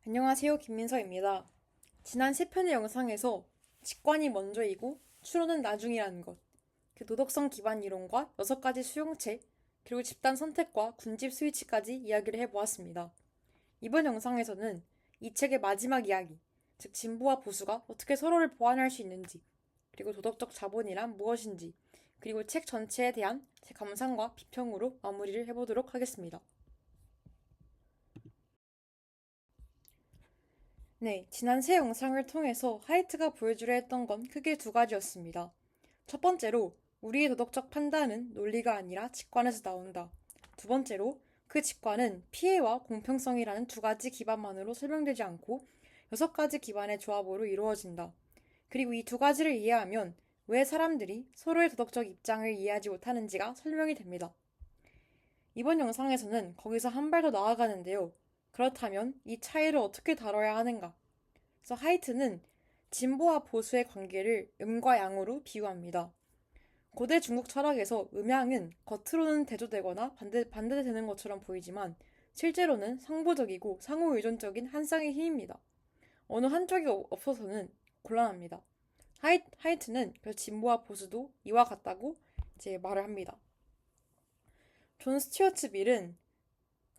안녕하세요. 김민서입니다. 지난 3편의 영상에서 직관이 먼저이고 추론은 나중이라는 것, 그 도덕성 기반 이론과 6가지 수용체, 그리고 집단 선택과 군집 스위치까지 이야기를 해보았습니다. 이번 영상에서는 이 책의 마지막 이야기, 즉 진보와 보수가 어떻게 서로를 보완할 수 있는지, 그리고 도덕적 자본이란 무엇인지, 그리고 책 전체에 대한 제 감상과 비평으로 마무리를 해보도록 하겠습니다. 네, 지난 세 영상을 통해서 하이트가 보여주려 했던 건 크게 두 가지였습니다. 첫 번째로, 우리의 도덕적 판단은 논리가 아니라 직관에서 나온다. 두 번째로, 그 직관은 피해와 공평성이라는 두 가지 기반만으로 설명되지 않고 6가지 기반의 조합으로 이루어진다. 그리고 이 두 가지를 이해하면 왜 사람들이 서로의 도덕적 입장을 이해하지 못하는지가 설명이 됩니다. 이번 영상에서는 거기서 한 발 더 나아가는데요. 그렇다면 이 차이를 어떻게 다뤄야 하는가? 그래서 하이트는 진보와 보수의 관계를 음과 양으로 비유합니다. 고대 중국 철학에서 음양은 겉으로는 대조되거나 반대되는 것처럼 보이지만 실제로는 상부적이고 상호 의존적인 한 쌍의 힘입니다. 어느 한쪽이 없어서는 곤란합니다. 하이트는 그래서 진보와 보수도 이와 같다고 이제 말을 합니다. 존 스튜어트 밀은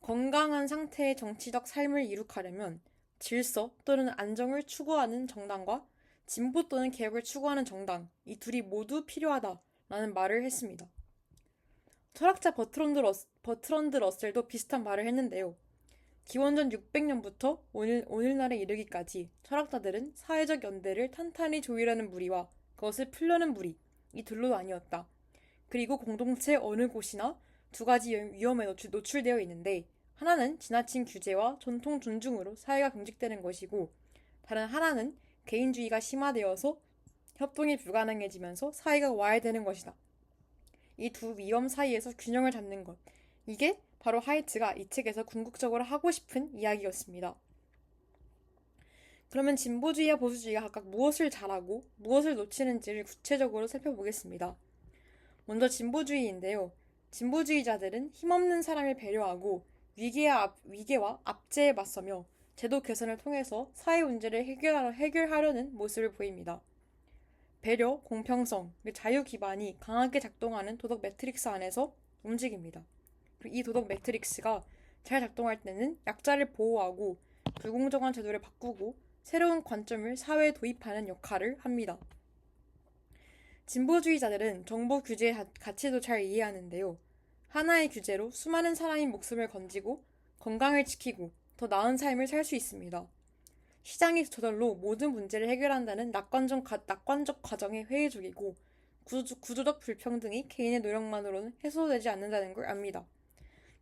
건강한 상태의 정치적 삶을 이룩하려면 질서 또는 안정을 추구하는 정당과 진보 또는 개혁을 추구하는 정당, 이 둘이 모두 필요하다라는 말을 했습니다. 철학자 버트런드 러셀도 비슷한 말을 했는데요. 기원전 600년부터 오늘날에 이르기까지 철학자들은 사회적 연대를 탄탄히 조이려는 무리와 그것을 풀려는 무리, 이 둘로 나뉘었다. 그리고 공동체 어느 곳이나 두 가지 위험에 노출되어 있는데 하나는 지나친 규제와 전통 존중으로 사회가 경직되는 것이고 다른 하나는 개인주의가 심화되어서 협동이 불가능해지면서 사회가 와해되는 것이다. 이 두 위험 사이에서 균형을 잡는 것. 이게 바로 하이트가 이 책에서 궁극적으로 하고 싶은 이야기였습니다. 그러면 진보주의와 보수주의가 각각 무엇을 잘하고 무엇을 놓치는지를 구체적으로 살펴보겠습니다. 먼저 진보주의인데요. 진보주의자들은 힘없는 사람을 배려하고 위계와 압제에 맞서며 제도 개선을 통해서 사회 문제를 해결하려는 모습을 보입니다. 배려, 공평성, 자유 기반이 강하게 작동하는 도덕 매트릭스 안에서 움직입니다. 그리고 이 도덕 매트릭스가 잘 작동할 때는 약자를 보호하고 불공정한 제도를 바꾸고 새로운 관점을 사회에 도입하는 역할을 합니다. 진보주의자들은 정보 규제의 가치도 잘 이해하는데요. 하나의 규제로 수많은 사람의 목숨을 건지고 건강을 지키고 더 나은 삶을 살 수 있습니다. 시장이 저절로 모든 문제를 해결한다는 낙관적 과정의 회의적이고 구조적 불평등이 개인의 노력만으로는 해소되지 않는다는 걸 압니다.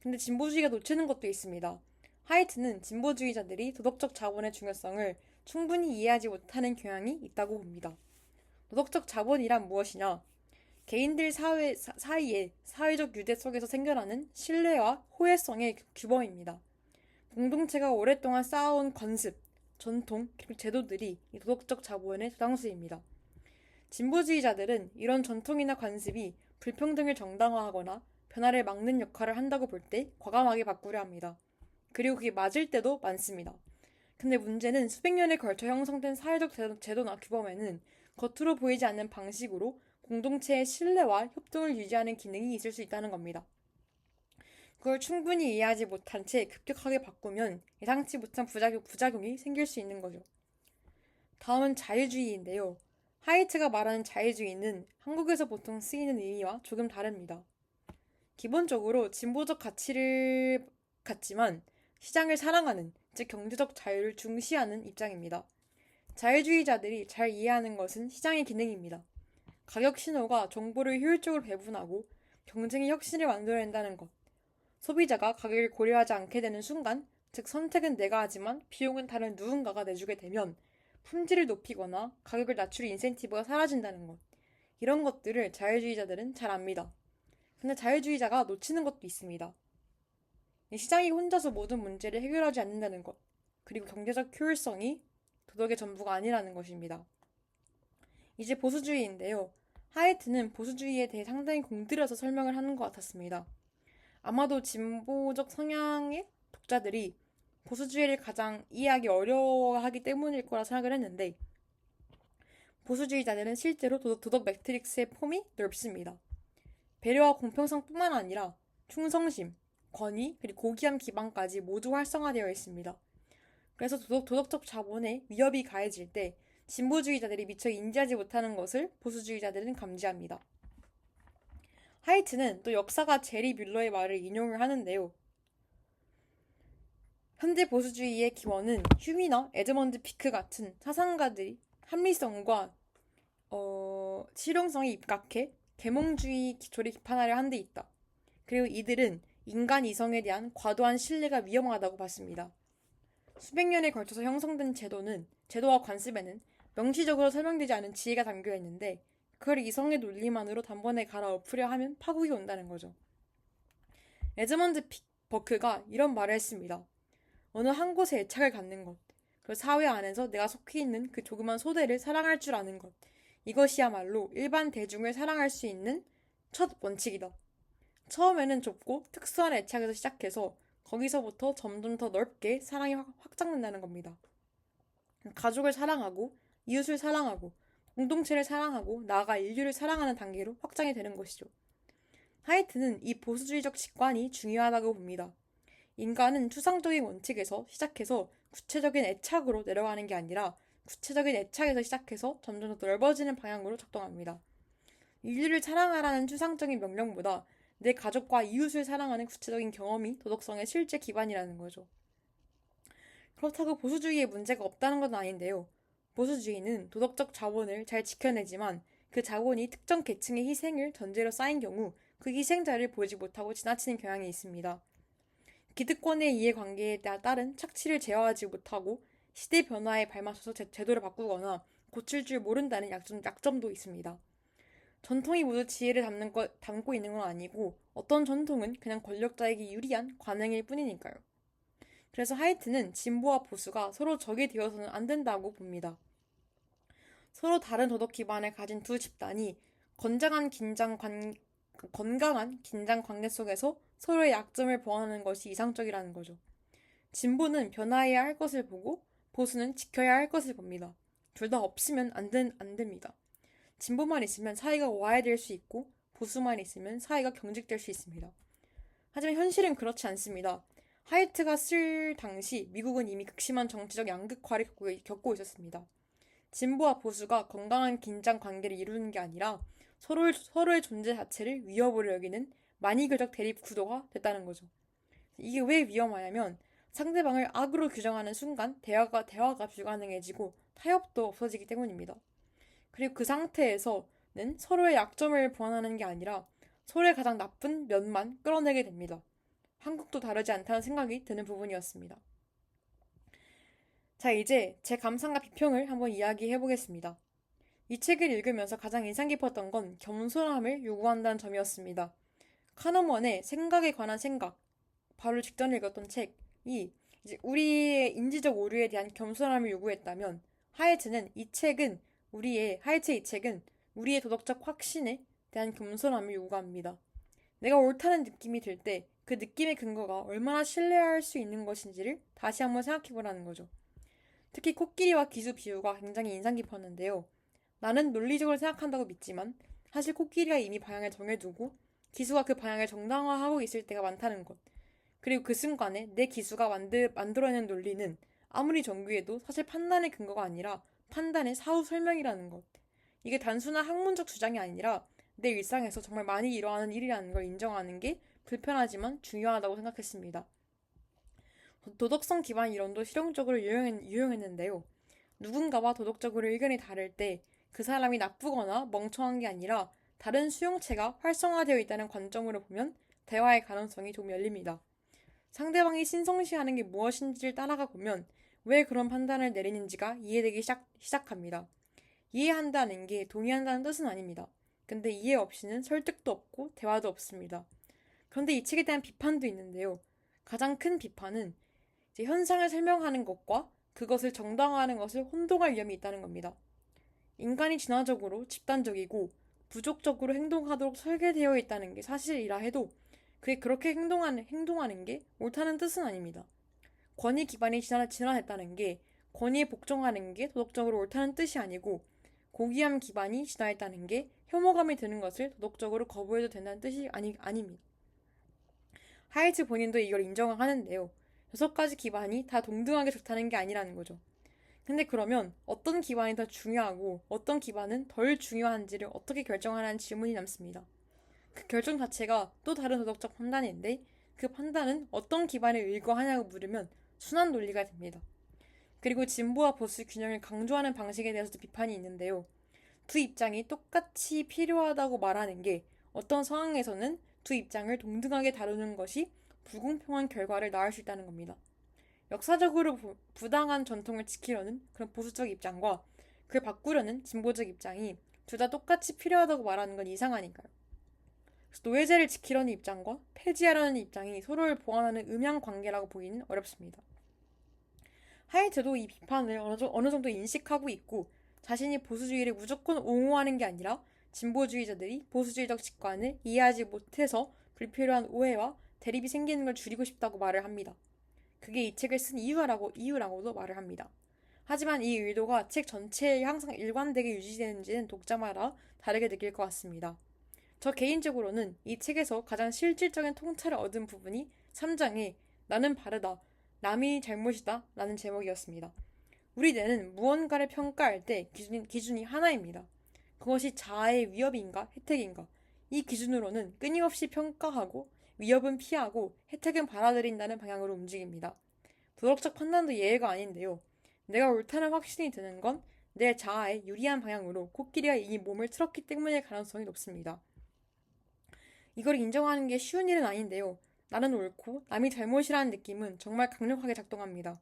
근데 진보주의가 놓치는 것도 있습니다. 하이트는 진보주의자들이 도덕적 자본의 중요성을 충분히 이해하지 못하는 경향이 있다고 봅니다. 도덕적 자본이란 무엇이냐? 개인들 사이의 사회적 유대 속에서 생겨나는 신뢰와 호혜성의 규범입니다. 공동체가 오랫동안 쌓아온 관습, 전통, 그리고 제도들이 이 도덕적 자본의 저당수입니다. 진보주의자들은 이런 전통이나 관습이 불평등을 정당화하거나 변화를 막는 역할을 한다고 볼 때 과감하게 바꾸려 합니다. 그리고 그게 맞을 때도 많습니다. 근데 문제는 수백 년에 걸쳐 형성된 사회적 제도나 규범에는 겉으로 보이지 않는 방식으로 공동체의 신뢰와 협동을 유지하는 기능이 있을 수 있다는 겁니다. 그걸 충분히 이해하지 못한 채 급격하게 바꾸면 예상치 못한 부작용이 생길 수 있는 거죠. 다음은 자유주의인데요. 하이트가 말하는 자유주의는 한국에서 보통 쓰이는 의미와 조금 다릅니다. 기본적으로 진보적 가치를 갖지만 시장을 사랑하는, 즉 경제적 자유를 중시하는 입장입니다. 자유주의자들이 잘 이해하는 것은 시장의 기능입니다. 가격 신호가 정보를 효율적으로 배분하고 경쟁의 혁신을 만들어낸다는 것. 소비자가 가격을 고려하지 않게 되는 순간, 즉 선택은 내가 하지만 비용은 다른 누군가가 내주게 되면 품질을 높이거나 가격을 낮출 인센티브가 사라진다는 것. 이런 것들을 자유주의자들은 잘 압니다. 근데 자유주의자가 놓치는 것도 있습니다. 시장이 혼자서 모든 문제를 해결하지 않는다는 것. 그리고 경제적 효율성이 도덕의 전부가 아니라는 것입니다. 이제 보수주의인데요. 하이트는 보수주의에 대해 상당히 공들여서 설명을 하는 것 같았습니다. 아마도 진보적 성향의 독자들이 보수주의를 가장 이해하기 어려워하기 때문일 거라 생각을 했는데 보수주의자들은 실제로 도덕 매트릭스의 폼이 넓습니다. 배려와 공평성뿐만 아니라 충성심, 권위, 그리고 고귀함 기반까지 모두 활성화되어 있습니다. 그래서 도덕적 자본에 위협이 가해질 때 진보주의자들이 미처 인지하지 못하는 것을 보수주의자들은 감지합니다. 하이트는 또 역사가 제리 뮬러의 말을 인용을 하는데요. 현대 보수주의의 기원은 휴미나 에드먼드 피크 같은 사상가들이 합리성과 실용성에 입각해 계몽주의 기초를 비판하려 한 데 있다. 그리고 이들은 인간 이성에 대한 과도한 신뢰가 위험하다고 봤습니다. 수백 년에 걸쳐서 형성된 제도와 관습에는 명시적으로 설명되지 않은 지혜가 담겨 있는데 그걸 이성의 논리만으로 단번에 갈아엎으려 하면 파국이 온다는 거죠. 에드먼드 버크가 이런 말을 했습니다. 어느 한 곳에 애착을 갖는 것, 그 사회 안에서 내가 속해 있는 그 조그만 소대를 사랑할 줄 아는 것, 이것이야말로 일반 대중을 사랑할 수 있는 첫 원칙이다. 처음에는 좁고 특수한 애착에서 시작해서 거기서부터 점점 더 넓게 사랑이 확장된다는 겁니다. 가족을 사랑하고 이웃을 사랑하고 공동체를 사랑하고 나아가 인류를 사랑하는 단계로 확장이 되는 것이죠. 하이트는 이 보수주의적 직관이 중요하다고 봅니다. 인간은 추상적인 원칙에서 시작해서 구체적인 애착으로 내려가는 게 아니라 구체적인 애착에서 시작해서 점점 더 넓어지는 방향으로 작동합니다. 인류를 사랑하라는 추상적인 명령보다 내 가족과 이웃을 사랑하는 구체적인 경험이 도덕성의 실제 기반이라는 거죠. 그렇다고 보수주의에 문제가 없다는 건 아닌데요. 보수주의는 도덕적 자본을 잘 지켜내지만 그 자본이 특정 계층의 희생을 전제로 쌓인 경우 그 희생자를 보지 못하고 지나치는 경향이 있습니다. 기득권의 이해관계에 따른 착취를 제어하지 못하고 시대 변화에 발맞춰서 제도를 바꾸거나 고칠 줄 모른다는 약점도 있습니다. 전통이 모두 지혜를 담고 있는 건 아니고 어떤 전통은 그냥 권력자에게 유리한 관행일 뿐이니까요. 그래서 하이트는 진보와 보수가 서로 적이 되어서는 안 된다고 봅니다. 서로 다른 도덕 기반을 가진 두 집단이 건강한 긴장 관계 속에서 서로의 약점을 보완하는 것이 이상적이라는 거죠. 진보는 변화해야 할 것을 보고 보수는 지켜야 할 것을 봅니다. 둘 다 없으면 안 됩니다. 진보만 있으면 사회가 와해될 수 있고 보수만 있으면 사회가 경직될 수 있습니다. 하지만 현실은 그렇지 않습니다. 하이트가 쓸 당시 미국은 이미 극심한 정치적 양극화를 겪고 있었습니다. 진보와 보수가 건강한 긴장 관계를 이루는 게 아니라 서로의 존재 자체를 위협으로 여기는 만이교적 대립 구도가 됐다는 거죠. 이게 왜 위험하냐면 상대방을 악으로 규정하는 순간 대화가 불가능해지고 타협도 없어지기 때문입니다. 그리고 그 상태에서는 서로의 약점을 보완하는 게 아니라 서로의 가장 나쁜 면만 끌어내게 됩니다. 한국도 다르지 않다는 생각이 드는 부분이었습니다. 자, 이제 제 감상과 비평을 한번 이야기해 보겠습니다. 이 책을 읽으면서 가장 인상 깊었던 건 겸손함을 요구한다는 점이었습니다. 카너먼의 생각에 관한 생각, 바로 직전에 읽었던 책이 이제 우리의 인지적 오류에 대한 겸손함을 요구했다면 하이트의 이 책은 우리의 도덕적 확신에 대한 겸손함을 요구합니다. 내가 옳다는 느낌이 들 때 그 느낌의 근거가 얼마나 신뢰할 수 있는 것인지를 다시 한번 생각해보라는 거죠. 특히 코끼리와 기수 비유가 굉장히 인상 깊었는데요. 나는 논리적으로 생각한다고 믿지만 사실 코끼리가 이미 방향을 정해두고 기수가 그 방향을 정당화하고 있을 때가 많다는 것. 그리고 그 순간에 내 기수가 만들어내는 논리는 아무리 정교해도 사실 판단의 근거가 아니라 판단의 사후 설명이라는 것. 이게 단순한 학문적 주장이 아니라 내 일상에서 정말 많이 일어나는 일이라는 걸 인정하는 게 불편하지만 중요하다고 생각했습니다. 도덕성 기반 이론도 실용적으로 유용했는데요. 누군가와 도덕적으로 의견이 다를 때 그 사람이 나쁘거나 멍청한 게 아니라 다른 수용체가 활성화되어 있다는 관점으로 보면 대화의 가능성이 좀 열립니다. 상대방이 신성시하는 게 무엇인지를 따라가 보면 왜 그런 판단을 내리는지가 이해되기 시작합니다. 이해한다는 게 동의한다는 뜻은 아닙니다. 근데 이해 없이는 설득도 없고 대화도 없습니다. 그런데 이 책에 대한 비판도 있는데요. 가장 큰 비판은 이제 현상을 설명하는 것과 그것을 정당화하는 것을 혼동할 위험이 있다는 겁니다. 인간이 진화적으로 집단적이고 부족적으로 행동하도록 설계되어 있다는 게 사실이라 해도 그게 그렇게 행동하는 게 옳다는 뜻은 아닙니다. 권위 기반이 진화했다는 게 권위에 복종하는 게 도덕적으로 옳다는 뜻이 아니고 고귀함 기반이 진화했다는 게 혐오감이 드는 것을 도덕적으로 거부해도 된다는 뜻이 아닙니다. 하이츠 본인도 이걸 인정하는데요. 6가지 기반이 다 동등하게 좋다는 게 아니라는 거죠. 근데 그러면 어떤 기반이 더 중요하고 어떤 기반은 덜 중요한지를 어떻게 결정하라는 질문이 남습니다. 그 결정 자체가 또 다른 도덕적 판단인데 그 판단은 어떤 기반에 의거하냐고 물으면 순환 논리가 됩니다. 그리고 진보와 보수 균형을 강조하는 방식에 대해서도 비판이 있는데요. 두 입장이 똑같이 필요하다고 말하는 게 어떤 상황에서는 두 입장을 동등하게 다루는 것이 불공평한 결과를 낳을 수 있다는 겁니다. 역사적으로 부당한 전통을 지키려는 그런 보수적 입장과 그걸 바꾸려는 진보적 입장이 둘 다 똑같이 필요하다고 말하는 건 이상하니까요. 노예제를 지키려는 입장과 폐지하려는 입장이 서로를 보완하는 음양 관계라고 보기는 어렵습니다. 하이트도 이 비판을 어느 정도 인식하고 있고 자신이 보수주의를 무조건 옹호하는 게 아니라 진보주의자들이 보수주의적 직관을 이해하지 못해서 불필요한 오해와 대립이 생기는 걸 줄이고 싶다고 말을 합니다. 그게 이 책을 쓴 이유라고도 말을 합니다. 하지만 이 의도가 책 전체에 항상 일관되게 유지되는지는 독자마다 다르게 느낄 것 같습니다. 저 개인적으로는 이 책에서 가장 실질적인 통찰을 얻은 부분이 3장에 나는 바르다, 남이 잘못이다 라는 제목이었습니다. 우리 뇌는 무언가를 평가할 때 기준이 하나입니다. 그것이 자아의 위협인가 혜택인가. 이 기준으로는 끊임없이 평가하고 위협은 피하고 혜택은 받아들인다는 방향으로 움직입니다. 도덕적 판단도 예외가 아닌데요. 내가 옳다는 확신이 드는 건 내 자아에 유리한 방향으로 코끼리가 이미 몸을 틀었기 때문일 가능성이 높습니다. 이걸 인정하는 게 쉬운 일은 아닌데요. 나는 옳고 남이 잘못이라는 느낌은 정말 강력하게 작동합니다.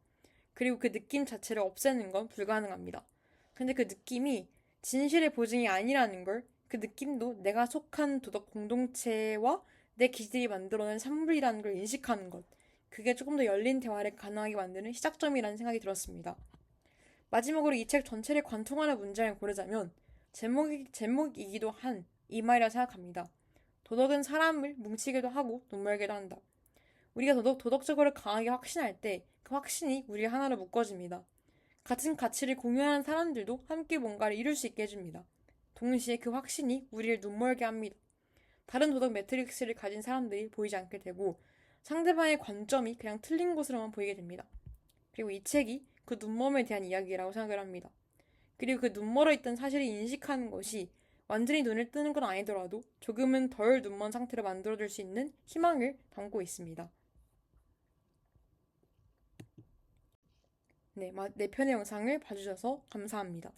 그리고 그 느낌 자체를 없애는 건 불가능합니다. 근데 그 느낌이 진실의 보증이 아니라는 걸, 그 느낌도 내가 속한 도덕 공동체와 내 기질이 만들어낸 산물이라는 걸 인식하는 것. 그게 조금 더 열린 대화를 가능하게 만드는 시작점이라는 생각이 들었습니다. 마지막으로 이 책 전체를 관통하는 문장을 고르자면 제목이기도 한 이 말이라 생각합니다. 도덕은 사람을 뭉치기도 하고 눈멀게도 한다. 우리가 도덕적으로 강하게 확신할 때 그 확신이 우리를 하나로 묶어줍니다. 같은 가치를 공유하는 사람들도 함께 뭔가를 이룰 수 있게 해줍니다. 동시에 그 확신이 우리를 눈멀게 합니다. 다른 도덕 매트릭스를 가진 사람들이 보이지 않게 되고 상대방의 관점이 그냥 틀린 것으로만 보이게 됩니다. 그리고 이 책이 그 눈먼에 대한 이야기라고 생각을 합니다. 그리고 그 눈멀어 있던 사실을 인식하는 것이 완전히 눈을 뜨는 건 아니더라도 조금은 덜 눈먼 상태로 만들어줄 수 있는 희망을 담고 있습니다. 네, 내 편의 영상을 봐주셔서 감사합니다.